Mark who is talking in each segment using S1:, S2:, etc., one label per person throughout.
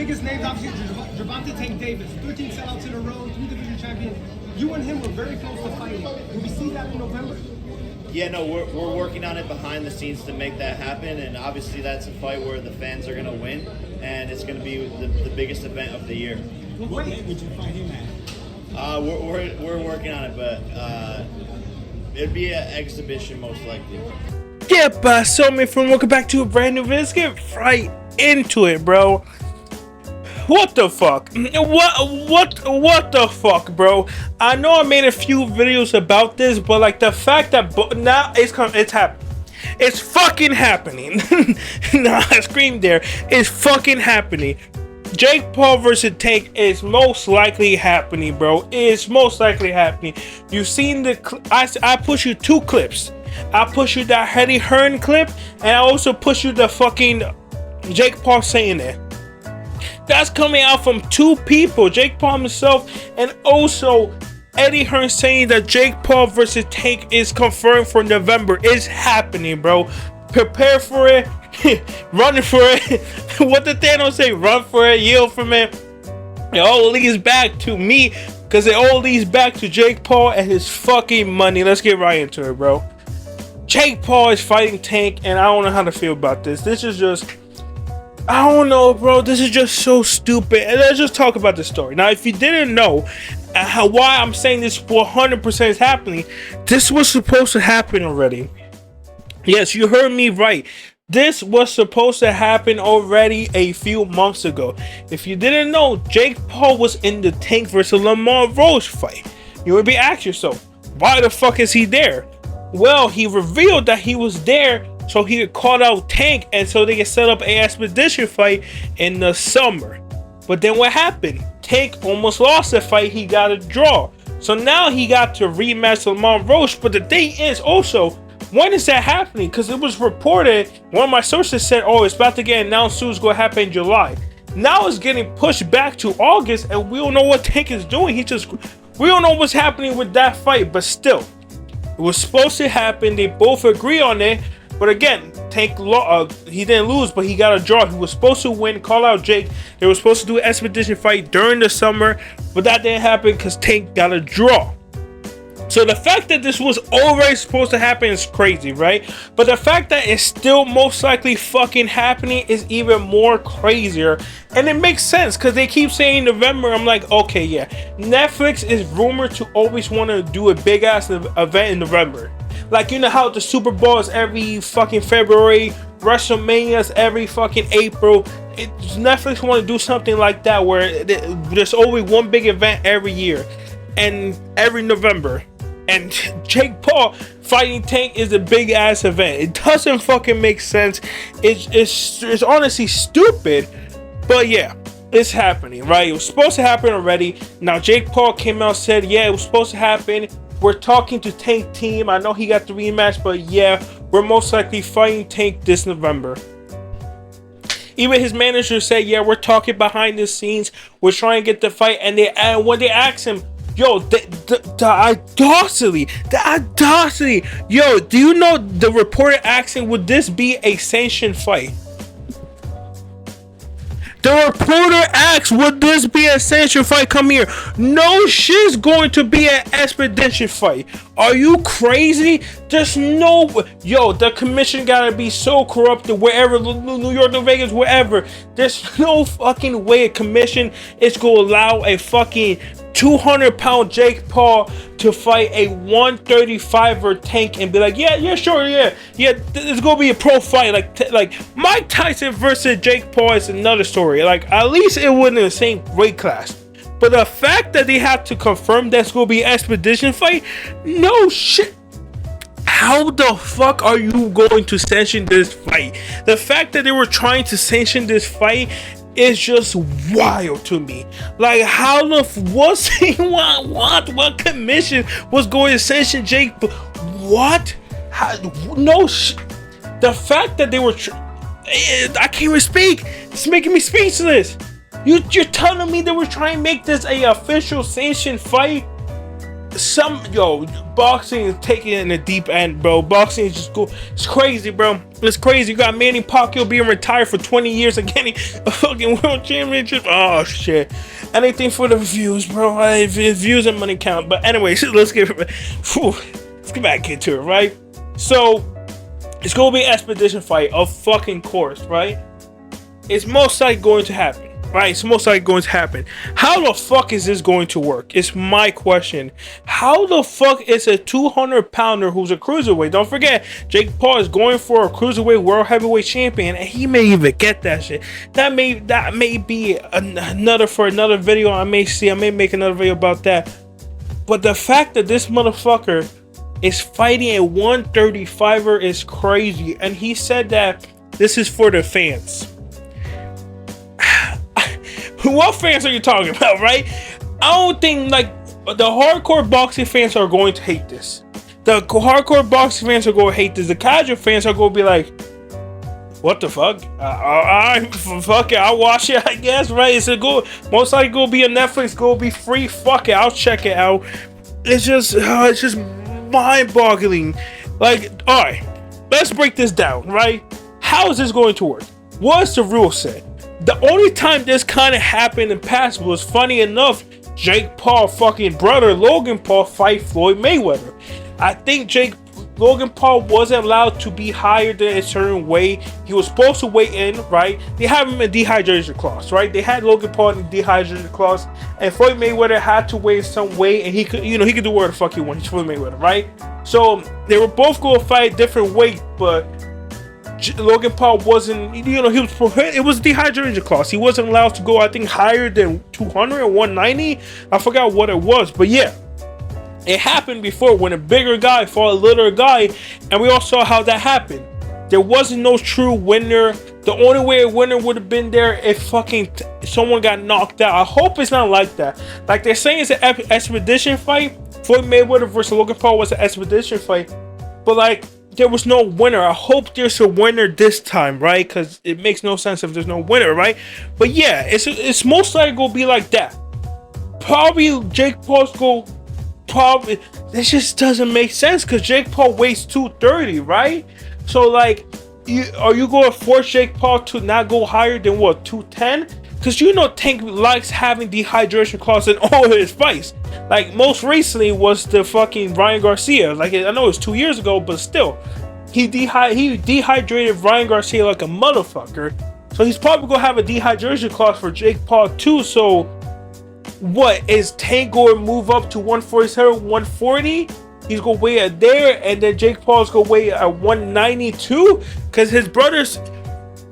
S1: biggest names, obviously, Gervonta Tank Davis, 13 sellouts in a row, 3 division champions. You and him were very close to fighting. Will we see that in November?
S2: Yeah, no, we're working on it behind the scenes to make that happen, and obviously that's a fight where the fans are going to win, and it's going to be the biggest event of the year.
S3: What weight would you fight him at?
S2: We're working on it, but it'd be an exhibition most likely.
S4: Yeah, but so my friend, welcome back to a brand new video. Let's get right into it, bro. What the fuck? What the fuck, bro? I know I made a few videos about this, but like the fact that now it's happening. It's fucking happening. Nah, I screamed there. It's fucking happening. Jake Paul versus Tank is most likely happening, bro. It's most likely happening. You've seen the I push you 2 clips. I push you that Eddie Hearn clip, and I also push you the fucking Jake Paul saying it. That's coming out from 2 people, Jake Paul himself, and also Eddie Hearn saying that Jake Paul versus Tank is confirmed for November. It's happening, bro. Prepare for it. Run for it. What did Thanos say? Run for it, yield from it. It all leads back to me, because it all leads back to Jake Paul and his fucking money. Let's get right into it, bro. Jake Paul is fighting Tank, and I don't know how to feel about this. This is just, I don't know, bro. This is just so stupid. And let's just talk about the story. Now, if you didn't know why I'm saying this 100% is happening, this was supposed to happen already. Yes, you heard me right. This was supposed to happen already a few months ago. If you didn't know, Jake Paul was in the Tank versus lmaoooooo fight. You would be asking yourself, why the fuck is he there? Well, he revealed that he was there so he could call out Tank, and so they could set up a expedition fight in the summer. But then what happened? Tank almost lost the fight. He got a draw. So now he got to rematch lmaoooooo. But the thing is also, when is that happening? Because it was reported, one of my sources said, oh, it's about to get announced soon. It's going to happen in July. Now it's getting pushed back to August, and we don't know what Tank is doing. We don't know what's happening with that fight, but still, it was supposed to happen. They both agree on it. But again, Tank, he didn't lose, but he got a draw. He was supposed to win, call out Jake. They were supposed to do an expedition fight during the summer, but that didn't happen because Tank got a draw. So the fact that this was already supposed to happen is crazy, right? But the fact that it's still most likely fucking happening is even more crazier. And it makes sense because they keep saying November. I'm like, okay, yeah. Netflix is rumored to always want to do a big ass event in November. Like, you know how the Super Bowl is every fucking February, WrestleMania is every fucking April. Netflix want to do something like that where there's always one big event every year and every November. And Jake Paul fighting Tank is a big ass event. It doesn't fucking make sense. It's honestly stupid. But yeah, it's happening, right? It was supposed to happen already. Now Jake Paul came out and said, yeah, it was supposed to happen. We're talking to Tank team. I know he got the rematch, but yeah, we're most likely fighting Tank this November. Even his manager said, yeah, we're talking behind the scenes. We're trying to get the fight. And when they asked him, yo, the audacity. Yo, do you know the reporter asking, would this be a sanctioned fight? The reporter asks, would this be a sanctioned fight? Come here. No shit's going to be an expedition fight. Are you crazy? There's no... Yo, the commission gotta be so corrupted wherever, New York, New Vegas, wherever. There's no fucking way a commission is gonna allow a fucking 200-pound Jake Paul to fight a 135er Tank and be like, yeah, sure, yeah, it's gonna be a pro fight. Like Mike Tyson versus Jake Paul is another story. Like, at least it wasn't in the same weight class. But the fact that they have to confirm that's gonna be an expedition fight, no shit. How the fuck are you going to sanction this fight? The fact that they were trying to sanction this fight is just wild to me. Like, how the what commission was going to sanction Jake? What? The fact that they were I can't even speak. It's making me speechless. You're telling me they were trying to make this a official sanctioned fight? boxing is taking it in the deep end, bro. Boxing is it's crazy, bro. It's crazy. You got Manny Pacquiao being retired for 20 years and getting a fucking world championship. Oh shit. Anything for the views, bro. Views and money count. But anyways, let's get back into it, right? So it's gonna be an expedition fight, of fucking course, right? It's most likely going to happen. Right, it's most likely going to happen. How the fuck is this going to work? It's my question. How the fuck is a 200-pounder who's a cruiserweight? Don't forget, Jake Paul is going for a cruiserweight world heavyweight champion, and he may even get that shit. That may be another video. I may make another video about that. But the fact that this motherfucker is fighting a 135er is crazy, and he said that this is for the fans. What fans are you talking about, right? I don't think, like, the hardcore boxing fans are going to hate this. The hardcore boxing fans are going to hate this. The casual fans are going to be like, what the fuck? Fuck it, I'll watch it, I guess, right? It's most likely going to be on Netflix, going to be free. Fuck it, I'll check it out. It's just mind-boggling. Like, alright, let's break this down, right? How is this going to work? What's the rule set? The only time this kind of happened in the past was, funny enough, Jake Paul fucking brother Logan Paul fight Floyd Mayweather. I think Logan Paul wasn't allowed to be higher than a certain weight. He was supposed to weigh in, right? They have him in dehydration clause, right? They had Logan Paul in dehydration clause, and Floyd Mayweather had to weigh some weight, and he could do whatever the fuck he wanted. He's Floyd Mayweather, right? So they were both going to fight different weight, but Logan Paul wasn't, he was prohibited. It was dehydration clause. He wasn't allowed to go, I think, higher than 200 or 190. I forgot what it was, but yeah, it happened before when a bigger guy fought a littler guy, and we all saw how that happened. There wasn't no true winner. The only way a winner would have been there if fucking someone got knocked out. I hope it's not like that. Like they're saying, it's an expedition fight. Floyd Mayweather versus Logan Paul was an expedition fight, but like, there was no winner. I hope there's a winner this time, right? Because it makes no sense if there's no winner, right? But yeah, it's most likely gonna be like that. Probably Jake Paul's this just doesn't make sense because Jake Paul weighs 230, right? So like, are you going to force Jake Paul to not go higher than what, 210? Because Tank likes having dehydration clause in all his fights. Like, most recently was the fucking Ryan Garcia. Like, I know it's 2 years ago, but still. He dehydrated Ryan Garcia like a motherfucker. So he's probably going to have a dehydration clause for Jake Paul too. So, what? Is Tank going to move up to 147, 140? He's going to weigh at there, and then Jake Paul's going to weigh at 192? Because his brothers...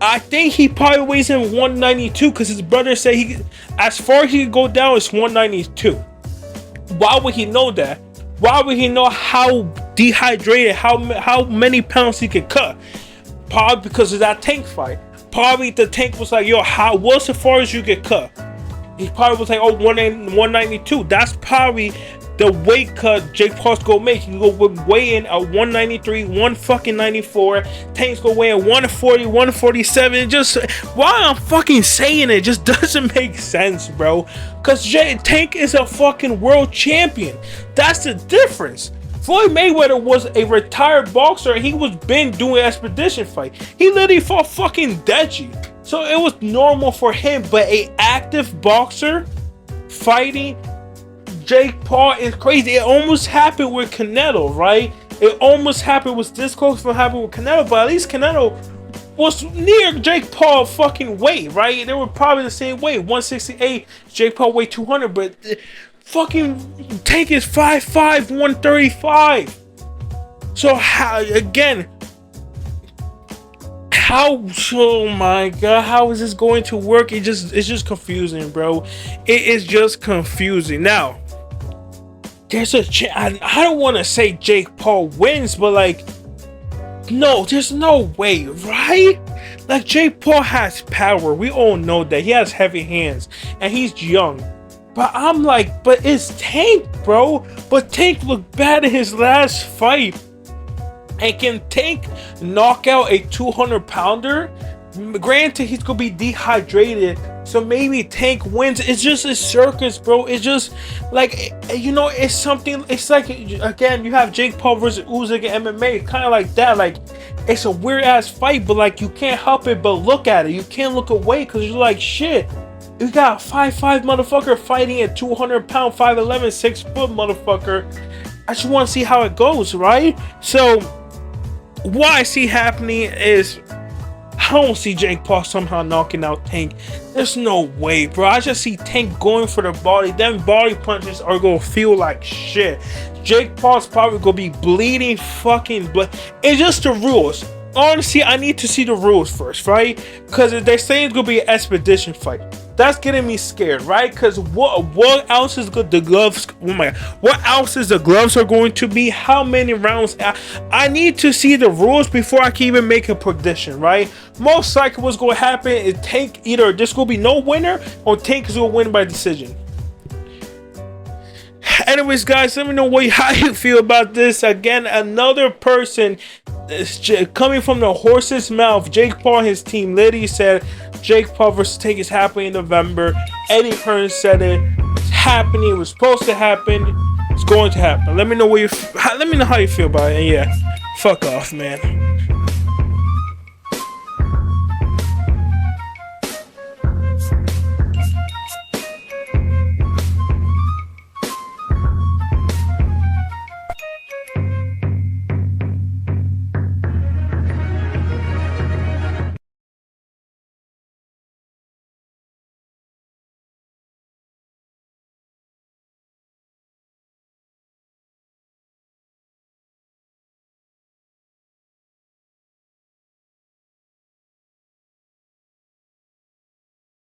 S4: I think he probably weighs in 192 because his brother said as far as he could go down, it's 192. Why would he know that? Why would he know how dehydrated, how many pounds he could cut? Probably because of that Tank fight. Probably the Tank was like, yo, what's as far as you could cut? He probably was like, oh, 192. That's probably the weight cut Jake Paul's gonna make. He go weigh in at 193, 194. Tank's gonna weigh in 140, 147. Just why I'm fucking saying it just doesn't make sense, bro. Cause Tank is a fucking world champion. That's the difference. Floyd Mayweather was a retired boxer. He was been doing expedition fight. He literally fought fucking Deji. So it was normal for him, but a active boxer fighting Jake Paul is crazy. It almost happened with Canelo, right? It almost happened, was this close from happening with Canelo, but at least Canelo was near Jake Paul fucking weight, right? They were probably the same weight, 168. Jake Paul weighed 200, but fucking Tank is 5'5", 135. So oh my god, how is this going to work? It's just confusing, bro. It is just confusing. Now, there's a chance. I don't want to say Jake Paul wins, but like, no, there's no way, right? Like, Jake Paul has power. We all know that. He has heavy hands, and he's young. But I'm like, but it's Tank, bro. But Tank looked bad in his last fight. And can Tank knock out a 200-pounder? Granted, he's gonna be dehydrated, So maybe Tank wins. It's just a circus, bro. It's just like, you know, it's something. It's like, again, you have Jake Paul versus Usyk in MMA, kind of like that. Like, it's a weird ass fight, but like you can't help it but look at it. You can't look away because you're like, shit. You got a 5'5" motherfucker fighting a 200-pound, 5'11", 6-foot motherfucker. I just want to see how it goes, right? So what I see happening is, I don't see Jake Paul somehow knocking out Tank. There's no way, bro. I just see Tank going for the body. Them body punches are gonna feel like shit. Jake Paul's probably gonna be bleeding fucking blood. It's just the rules. Honestly, I need to see the rules first, right? Because they're saying it's gonna be an expedition fight. That's getting me scared, right? Because what else is good? The gloves. Oh my God! What else is the gloves are going to be? How many rounds? I need to see the rules before I can even make a prediction, right? Most likely, what's going to happen is Tank, either there's going to be no winner or Tank is going to win by decision. Anyways, guys, let me know how you feel about this. Again, another person coming from the horse's mouth. Jake Paul and his team literally said Jake Paul versus Tank is happening in November. Eddie Hearn said it. It's happening. It was supposed to happen. It's going to happen. Let me know how you feel about it. And yeah, fuck off, man.